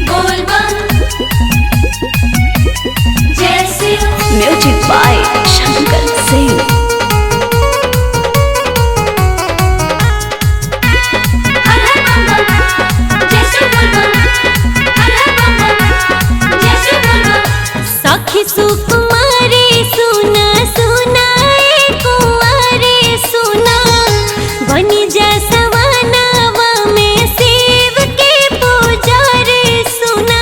बोल बम जय शिव। Music by Shankar Singh. हर हर बम बम जय शिव बोल बम। हर हर बम बम जय शिव बोल बम। सखी सुकुमारी सुना सुना ए कुंवारी सुना बनी जैसा वनवा में शिव के पुजारी सुना।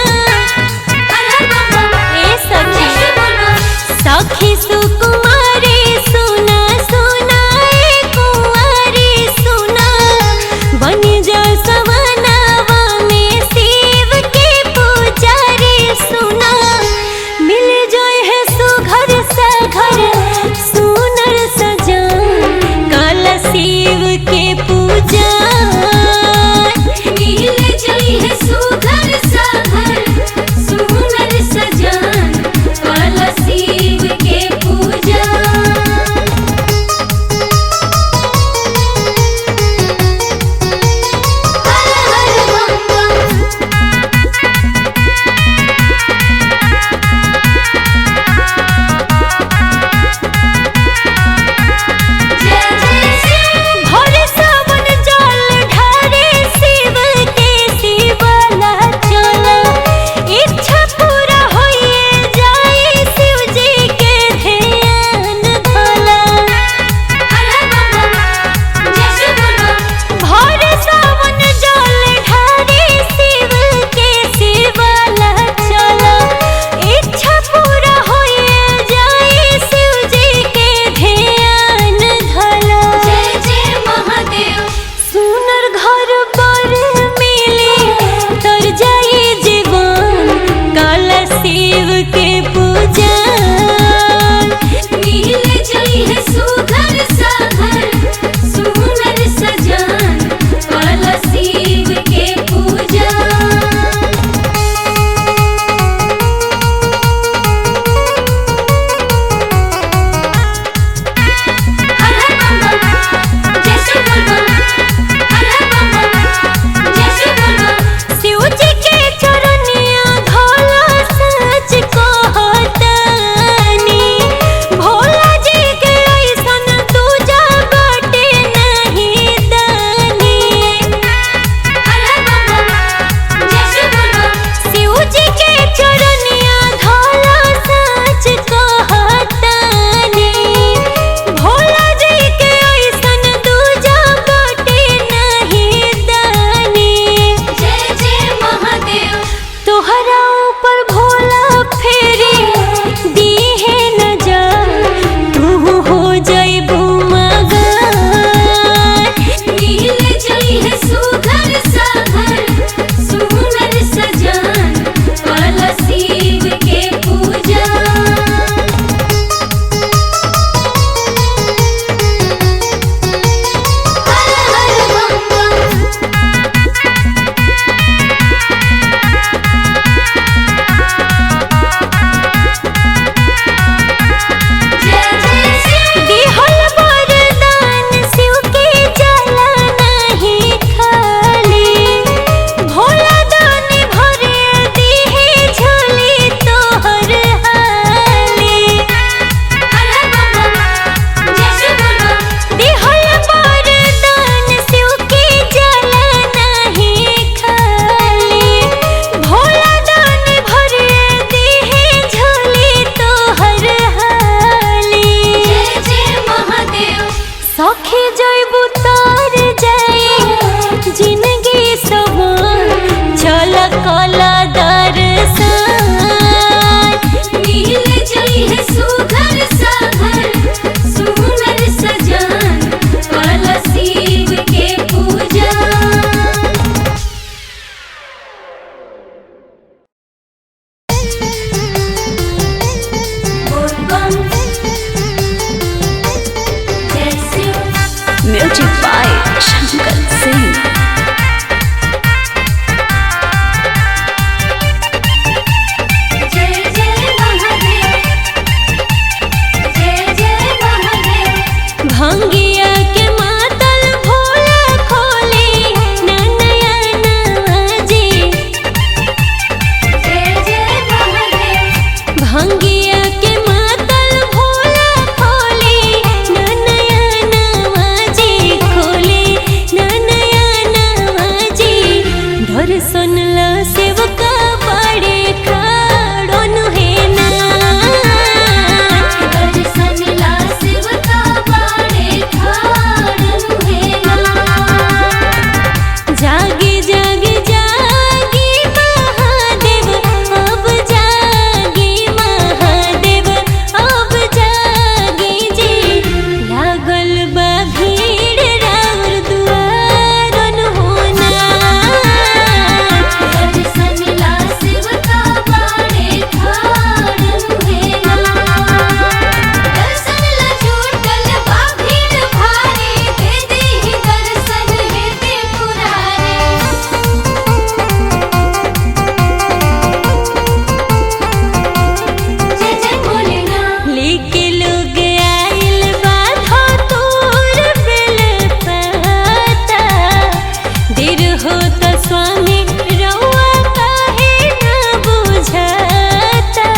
होता स्वामी रउआ काहे न बुझाता।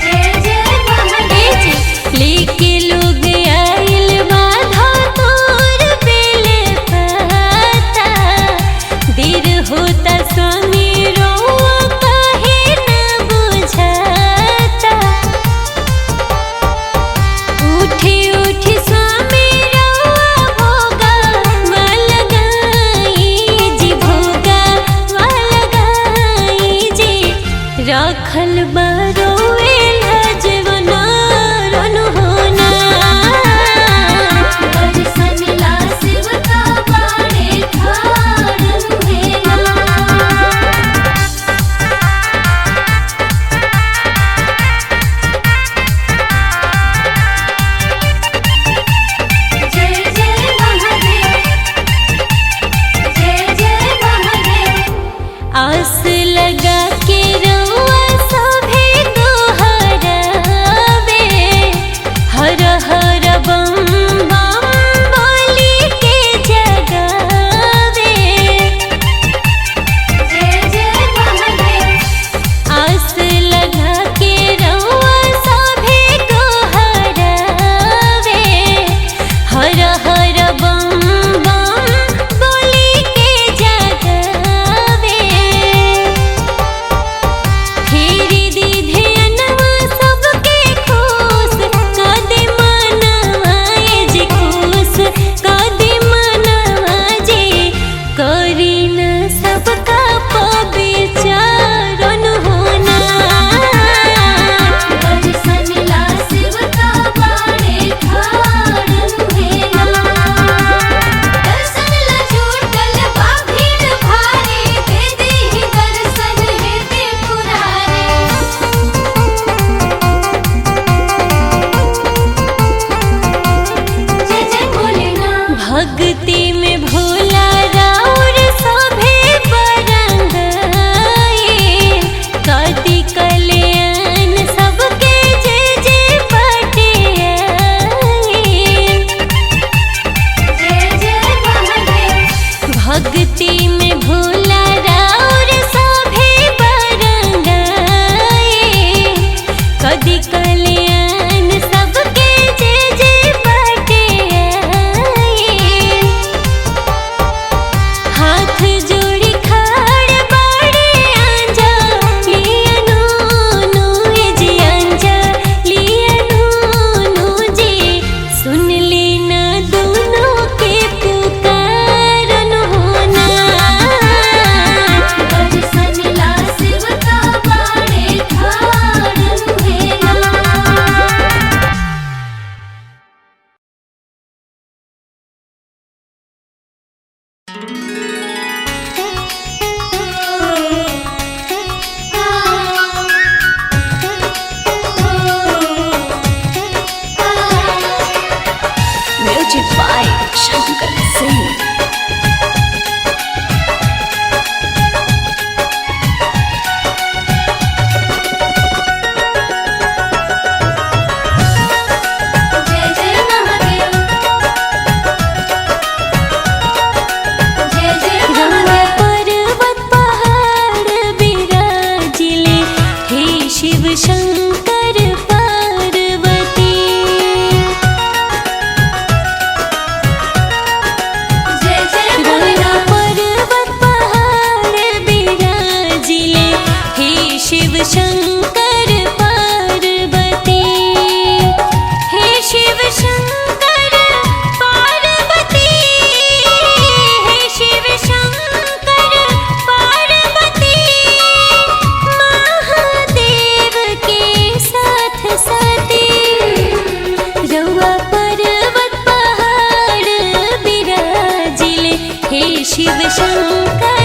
जय जय महादेव लेके लोग आइल बाधा तोर बेल पाता। देर होता स्वामी रउआ काहे न बुझाता। उठे उठे स्वामी रउआ भोगा वालगाई जी, भोगा वालगाई जी। रखल बारोए लाजवना रनु होना। दर्शन ला सेवका बाड़े ठाड़ मुहेला। जय जय महादेव जय जय महादेव। आस लगा के रउआ सभे दोहरावे। हर हर बम बम बोली के जगावे। जय जय महादेव आस लगा के रउआ सभे दोहरावे। हर हर बम बम बोली के जगावे। फेरी दीधे अनवा सबके खुश कदे मनवा जी, खुश कदे मनवा जी। करी न सबका पविचारन होना। दर्शन ला सेवका बाड़े ठाड़ मुहेला। दर्शन ला छूटल बा भीड़ भारी, दे देहि दर्शन हे त्रिपुरारी। जय जय भोलेनाथ। भक्ति में भोला राउर सभे बरंगाई। कति कल्याण सबके जय जय बाटे आई। जय जय महादेव भक्ति में भोला राउर सभे बरंगाई। कति कल्याण सबके जय जय बाटे आई। हाथ जोड़ी खाड़ बाड़े आंजा लिया नूनू जी, आंजा लिया नूनू जी। सुन लेना दोनों के पुकारन होना। दर्शन ला सेवका बाड़े ठाड़ मुहेला। Music by Shankar Singh. जय जय महादेव जय जय रउआ महादेव। पर्वत पहाड़ बिराजिले, हे शिव शंकर पार्वती। जय जय रउआ भोलेनाथ। पर्वत पहाड़ बिराजिले, हे शिव शंकर पार्वती। हे शिव शंकर पार्वती। हे शिव शंकर पार्वती। महादेव के साथ साथी रउआ पर्वत पहाड़ बिराजिले, हे शिव शंकर